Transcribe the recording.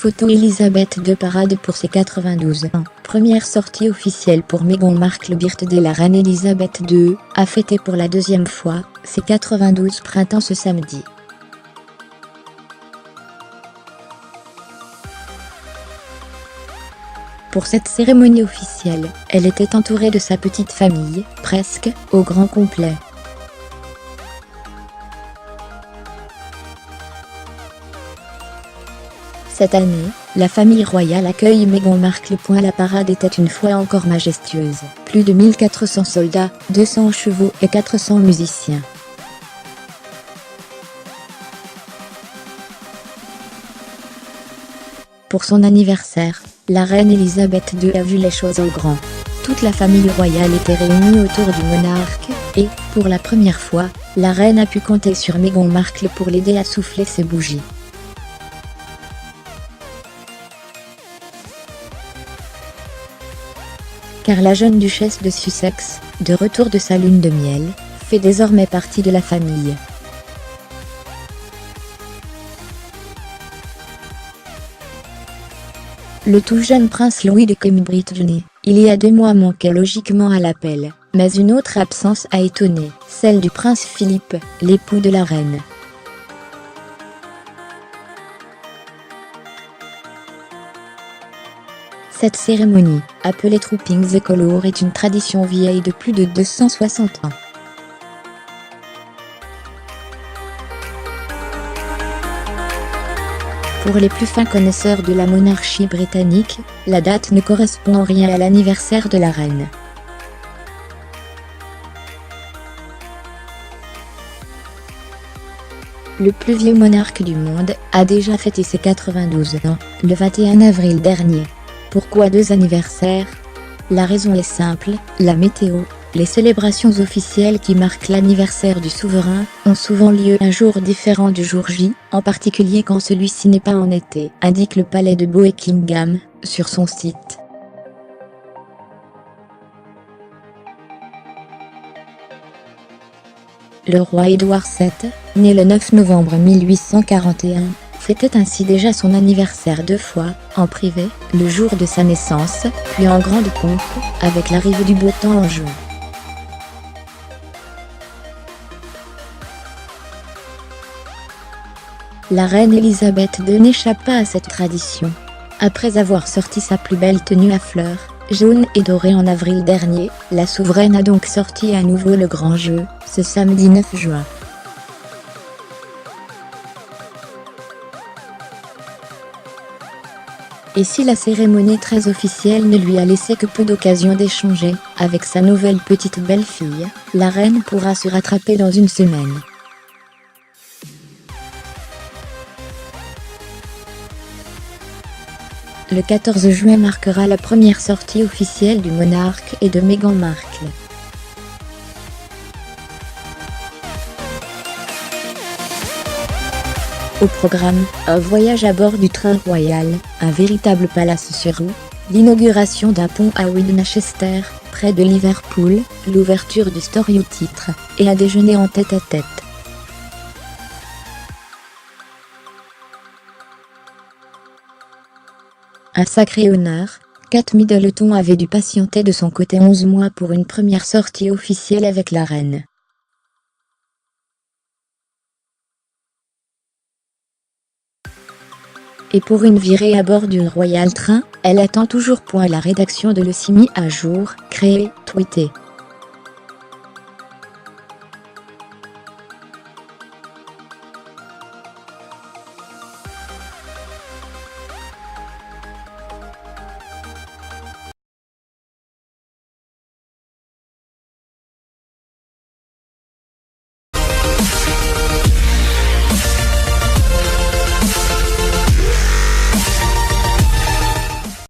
Photo Elisabeth II parade pour ses 92 ans. Première sortie officielle pour Meghan Markle. Birthday. La reine Elisabeth II a fêté pour la deuxième fois ses 92 printemps ce samedi. Pour cette cérémonie officielle, elle était entourée de sa petite famille, presque au grand complet. Cette année, la famille royale accueille Meghan Markle. La parade était une fois encore majestueuse. Plus de 1400 soldats, 200 chevaux et 400 musiciens. Pour son anniversaire, la reine Elisabeth II a vu les choses en grand. Toute la famille royale était réunie autour du monarque, et, pour la première fois, la reine a pu compter sur Meghan Markle pour l'aider à souffler ses bougies. Car la jeune duchesse de Sussex, de retour de sa lune de miel, fait désormais partie de la famille. Le tout jeune prince Louis de Cambridge-né, il y a 2 mois, manquait logiquement à l'appel, mais une autre absence a étonné, celle du prince Philippe, l'époux de la reine. Cette cérémonie, appelée Trooping the Colour, est une tradition vieille de plus de 260 ans. Pour les plus fins connaisseurs de la monarchie britannique, la date ne correspond en rien à l'anniversaire de la reine. Le plus vieux monarque du monde a déjà fêté ses 92 ans, le 21 avril dernier. Pourquoi 2 anniversaires? La raison est simple, la météo. Les célébrations officielles qui marquent l'anniversaire du souverain ont souvent lieu un jour différent du jour J, en particulier quand celui-ci n'est pas en été, indique le palais de Buckingham sur son site. Le roi Édouard VII, né le 9 novembre 1841, fêtait ainsi déjà son anniversaire 2 fois, en privé, le jour de sa naissance, puis en grande pompe, avec l'arrivée du beau temps en juin. La reine Elisabeth II n'échappe pas à cette tradition. Après avoir sorti sa plus belle tenue à fleurs, jaune et dorée en avril dernier, la souveraine a donc sorti à nouveau le grand jeu, ce samedi 9 juin. Et si la cérémonie très officielle ne lui a laissé que peu d'occasions d'échanger avec sa nouvelle petite belle-fille, la reine pourra se rattraper dans une semaine. Le 14 juin marquera la première sortie officielle du monarque et de Meghan Markle. Au programme, un voyage à bord du train royal, un véritable palace sur roues, l'inauguration d'un pont à Winchester, près de Liverpool, l'ouverture du Story titre, et un déjeuner en tête-à-tête. Un sacré honneur, Kate Middleton avait dû patienter de son côté 11 mois pour une première sortie officielle avec la reine. Et pour une virée à bord du Royal Train, elle attend toujours. La rédaction de Le Simi à jour, créée, tweetée.